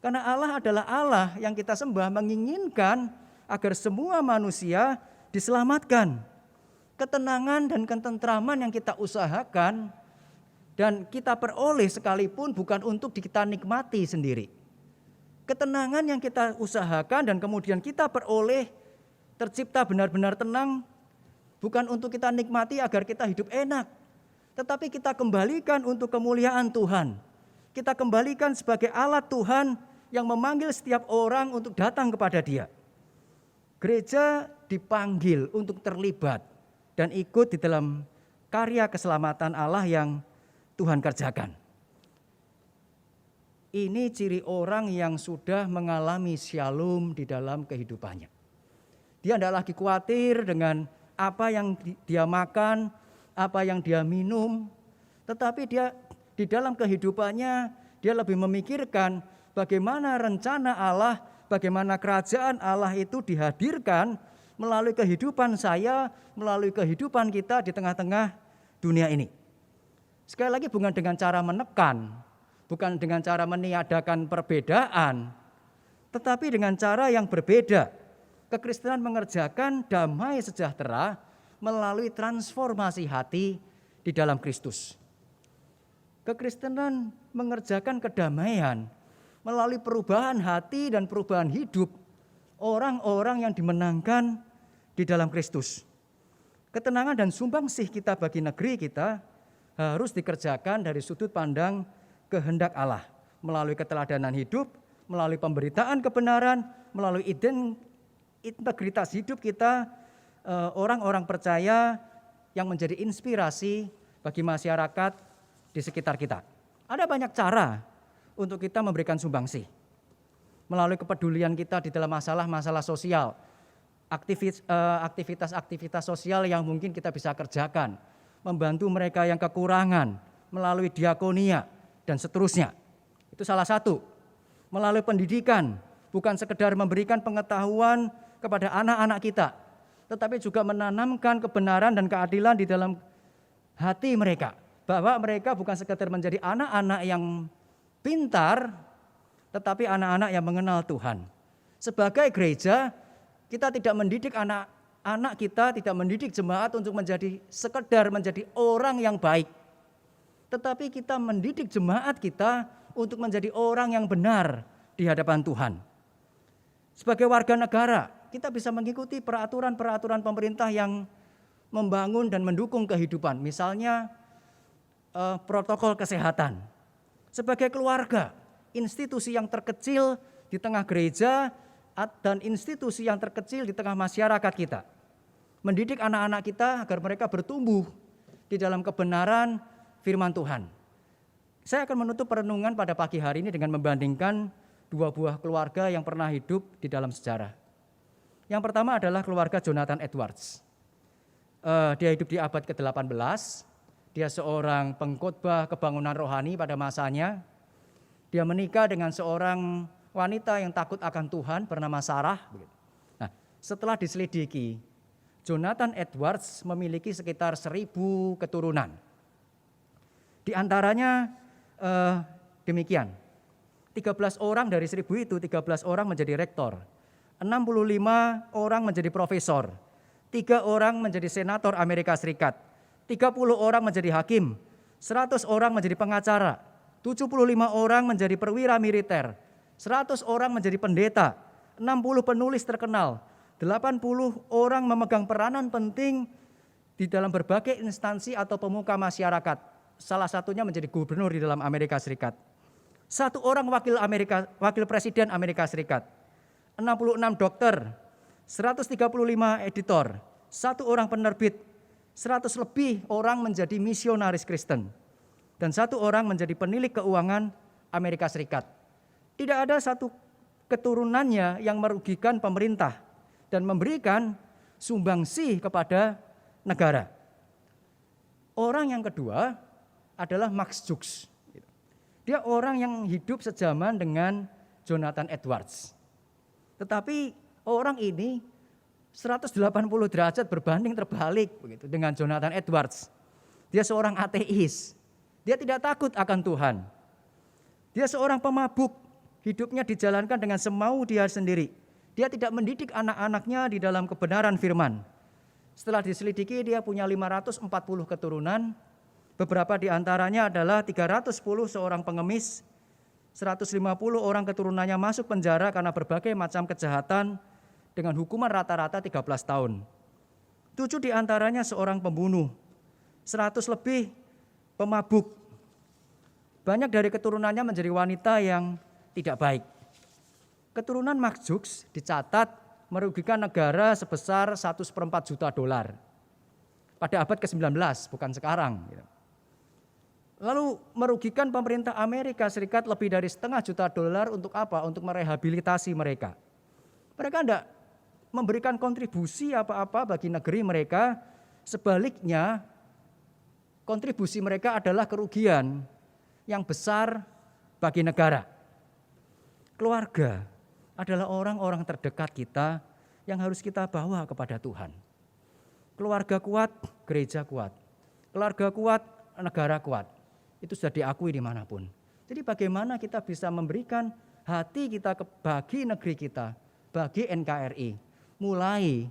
Karena Allah adalah Allah yang kita sembah, menginginkan agar semua manusia diselamatkan. Ketenangan dan ketentraman yang kita usahakan dan kita peroleh sekalipun bukan untuk kita nikmati sendiri. Ketenangan yang kita usahakan dan kemudian kita peroleh, tercipta benar-benar tenang, bukan untuk kita nikmati agar kita hidup enak, tetapi kita kembalikan untuk kemuliaan Tuhan. Kita kembalikan sebagai alat Tuhan yang memanggil setiap orang untuk datang kepada Dia. Gereja dipanggil untuk terlibat dan ikut di dalam karya keselamatan Allah yang Tuhan kerjakan. Ini ciri orang yang sudah mengalami shalom di dalam kehidupannya. Dia tidak lagi khawatir dengan apa yang dia makan, apa yang dia minum, tetapi dia di dalam kehidupannya dia lebih memikirkan bagaimana rencana Allah, bagaimana kerajaan Allah itu dihadirkan melalui kehidupan saya, melalui kehidupan kita di tengah-tengah dunia ini. Sekali lagi bukan dengan cara menekan, bukan dengan cara meniadakan perbedaan, tetapi dengan cara yang berbeda. Kekristenan mengerjakan damai sejahtera melalui transformasi hati di dalam Kristus. Kekristenan mengerjakan kedamaian melalui perubahan hati dan perubahan hidup orang-orang yang dimenangkan di dalam Kristus. Ketenangan dan sumbangsih kita bagi negeri kita harus dikerjakan dari sudut pandang kehendak Allah, melalui keteladanan hidup, melalui pemberitaan kebenaran, melalui integritas hidup kita, orang-orang percaya yang menjadi inspirasi bagi masyarakat di sekitar kita. Ada banyak cara untuk kita memberikan sumbangsih. Melalui kepedulian kita di dalam masalah-masalah sosial, aktivitas-aktivitas sosial yang mungkin kita bisa kerjakan, membantu mereka yang kekurangan, melalui diakonia, dan seterusnya. Itu salah satu. Melalui pendidikan, bukan sekedar memberikan pengetahuan kepada anak-anak kita, tetapi juga menanamkan kebenaran dan keadilan di dalam hati mereka. Bahwa mereka bukan sekedar menjadi anak-anak yang pintar, tetapi anak-anak yang mengenal Tuhan. Sebagai gereja, kita tidak mendidik anak-anak kita, tidak mendidik jemaat untuk sekedar menjadi orang yang baik. Tetapi kita mendidik jemaat kita untuk menjadi orang yang benar di hadapan Tuhan. Sebagai warga negara, kita bisa mengikuti peraturan-peraturan pemerintah yang membangun dan mendukung kehidupan. Misalnya protokol kesehatan. Sebagai keluarga, institusi yang terkecil di tengah gereja dan institusi yang terkecil di tengah masyarakat kita. Mendidik anak-anak kita agar mereka bertumbuh di dalam kebenaran firman Tuhan. Saya akan menutup perenungan pada pagi hari ini dengan membandingkan dua buah keluarga yang pernah hidup di dalam sejarah. Yang pertama adalah keluarga Jonathan Edwards. Dia hidup di abad ke-18. Dia seorang pengkhotbah kebangunan rohani pada masanya. Dia menikah dengan seorang wanita yang takut akan Tuhan bernama Sarah. Nah, setelah diselidiki, Jonathan Edwards memiliki sekitar 1.000 keturunan. Di antaranya demikian, 13 orang dari 1.000 itu, 13 orang menjadi rektor, 65 orang menjadi profesor, 3 orang menjadi senator Amerika Serikat, 30 orang menjadi hakim, 100 orang menjadi pengacara, 75 orang menjadi perwira militer, 100 orang menjadi pendeta, 60 penulis terkenal, 80 orang memegang peranan penting di dalam berbagai instansi atau pemuka masyarakat. Salah satunya menjadi gubernur di dalam Amerika Serikat. 1 orang wakil presiden Amerika Serikat. 66 dokter, 135 editor, 1 orang penerbit, 100 lebih orang menjadi misionaris Kristen, dan 1 orang menjadi penilik keuangan Amerika Serikat. Tidak ada satu keturunannya yang merugikan pemerintah dan memberikan sumbangsih kepada negara. Orang yang kedua adalah Max Jukes. Dia orang yang hidup sejaman dengan Jonathan Edwards. Tetapi orang ini 180 derajat berbanding terbalik begitu dengan Jonathan Edwards. Dia seorang ateis. Dia tidak takut akan Tuhan. Dia seorang pemabuk. Hidupnya dijalankan dengan semau dia sendiri. Dia tidak mendidik anak-anaknya di dalam kebenaran firman. Setelah diselidiki, dia punya 540 keturunan. Beberapa di antaranya adalah 310 seorang pengemis, 150 orang keturunannya masuk penjara karena berbagai macam kejahatan dengan hukuman rata-rata 13 tahun. 7 di antaranya seorang pembunuh, 100 lebih pemabuk. Banyak dari keturunannya menjadi wanita yang tidak baik. Keturunan Max Jukes dicatat merugikan negara sebesar $1/4 juta pada abad ke-19, bukan sekarang. Lalu merugikan pemerintah Amerika Serikat lebih dari $500 juta untuk apa? Untuk merehabilitasi mereka. Mereka tidak memberikan kontribusi apa-apa bagi negeri mereka. Sebaliknya, kontribusi mereka adalah kerugian yang besar bagi negara. Keluarga adalah orang-orang terdekat kita yang harus kita bawa kepada Tuhan. Keluarga kuat, gereja kuat. Keluarga kuat, negara kuat. Itu sudah diakui dimanapun. Jadi bagaimana kita bisa memberikan hati kita bagi negeri kita, bagi NKRI. Mulai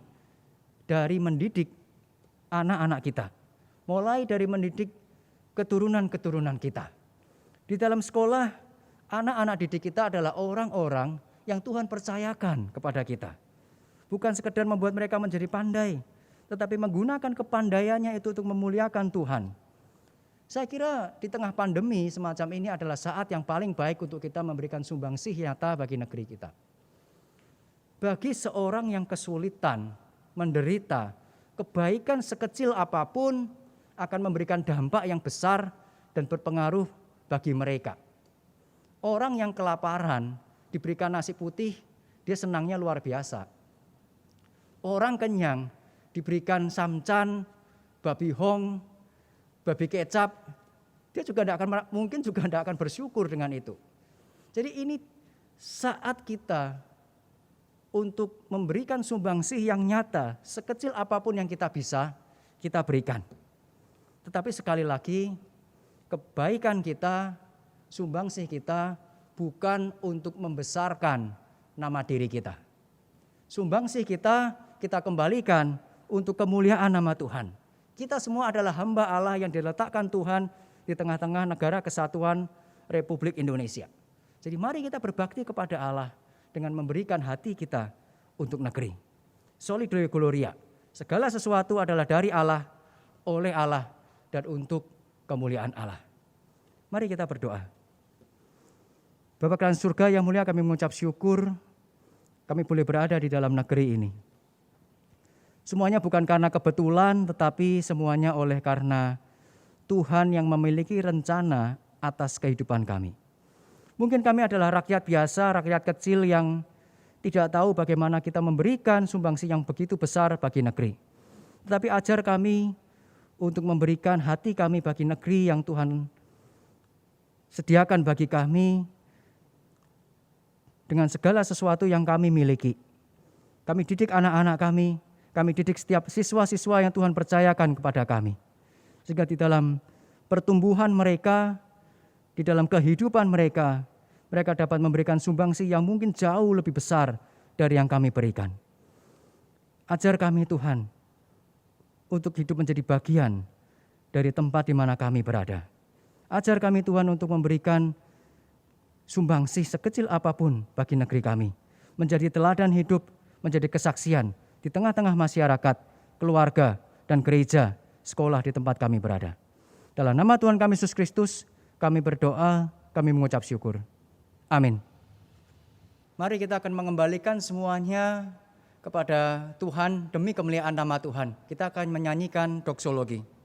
dari mendidik anak-anak kita. Mulai dari mendidik keturunan-keturunan kita. Di dalam sekolah, anak-anak didik kita adalah orang-orang yang Tuhan percayakan kepada kita. Bukan sekedar membuat mereka menjadi pandai, tetapi menggunakan kepandaiannya itu untuk memuliakan Tuhan. Saya kira di tengah pandemi semacam ini adalah saat yang paling baik untuk kita memberikan sumbangsih nyata bagi negeri kita. Bagi seorang yang kesulitan, menderita, kebaikan sekecil apapun akan memberikan dampak yang besar dan berpengaruh bagi mereka. Orang yang kelaparan diberikan nasi putih, dia senangnya luar biasa. Orang kenyang diberikan samcan, babi hong, babi kecap, dia juga mungkin tidak akan bersyukur dengan itu. Jadi ini saat kita untuk memberikan sumbangsih yang nyata, sekecil apapun yang kita bisa, kita berikan. Tetapi sekali lagi, kebaikan kita, sumbangsih kita bukan untuk membesarkan nama diri kita. Sumbangsih kita kembalikan untuk kemuliaan nama Tuhan. Kita semua adalah hamba Allah yang diletakkan Tuhan di tengah-tengah negara kesatuan Republik Indonesia. Jadi mari kita berbakti kepada Allah dengan memberikan hati kita untuk negeri. Soli Deo Gloria, segala sesuatu adalah dari Allah, oleh Allah, dan untuk kemuliaan Allah. Mari kita berdoa. Bapa dalam surga yang mulia, kami mengucap syukur kami boleh berada di dalam negeri ini. Semuanya bukan karena kebetulan, tetapi semuanya oleh karena Tuhan yang memiliki rencana atas kehidupan kami. Mungkin kami adalah rakyat biasa, rakyat kecil yang tidak tahu bagaimana kita memberikan sumbangsih yang begitu besar bagi negeri. Tetapi ajar kami untuk memberikan hati kami bagi negeri yang Tuhan sediakan bagi kami dengan segala sesuatu yang kami miliki. Kami didik anak-anak kami didik setiap siswa-siswa yang Tuhan percayakan kepada kami. Sehingga di dalam pertumbuhan mereka, di dalam kehidupan mereka, mereka dapat memberikan sumbangsih yang mungkin jauh lebih besar dari yang kami berikan. Ajar kami Tuhan, untuk hidup menjadi bagian dari tempat di mana kami berada. Ajar kami Tuhan untuk memberikan sumbangsih sekecil apapun bagi negeri kami. Menjadi teladan hidup, menjadi kesaksian di tengah-tengah masyarakat, keluarga, dan gereja, sekolah di tempat kami berada. Dalam nama Tuhan kami Yesus Kristus, kami berdoa, kami mengucap syukur. Amin. Mari kita akan mengembalikan semuanya kepada Tuhan demi kemuliaan nama Tuhan. Kita akan menyanyikan doksologi.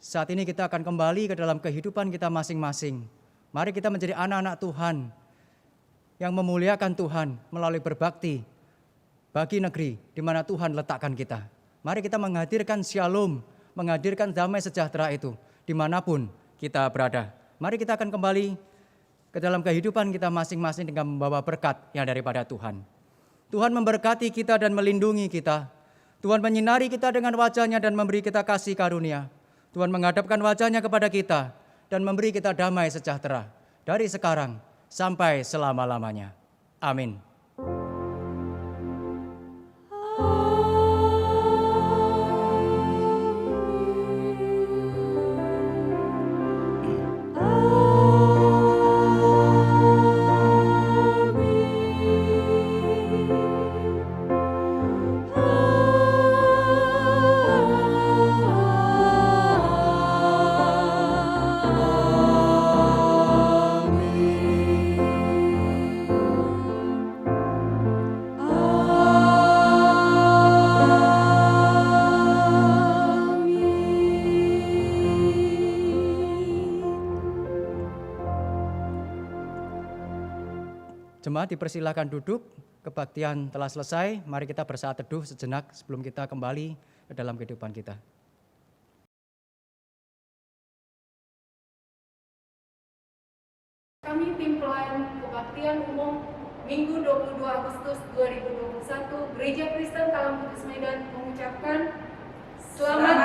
Saat ini kita akan kembali ke dalam kehidupan kita masing-masing. Mari kita menjadi anak-anak Tuhan yang memuliakan Tuhan melalui berbakti bagi negeri di mana Tuhan letakkan kita. Mari kita menghadirkan shalom, menghadirkan damai sejahtera itu dimanapun kita berada. Mari kita akan kembali ke dalam kehidupan kita masing-masing dengan membawa berkat yang daripada Tuhan. Tuhan memberkati kita dan melindungi kita. Tuhan menyinari kita dengan wajah-Nya dan memberi kita kasih karunia. Tuhan menghadapkan wajah-Nya kepada kita dan memberi kita damai sejahtera dari sekarang sampai selama-lamanya. Amin. Jemaat dipersilakan duduk. kebaktian telah selesai. Mari kita bersaat teduh sejenak sebelum kita kembali ke dalam kehidupan kita. Kami tim pelayan kebaktian umum Minggu 22 Agustus 2021 Gereja Kristen Kalam Kudus Medan mengucapkan selamat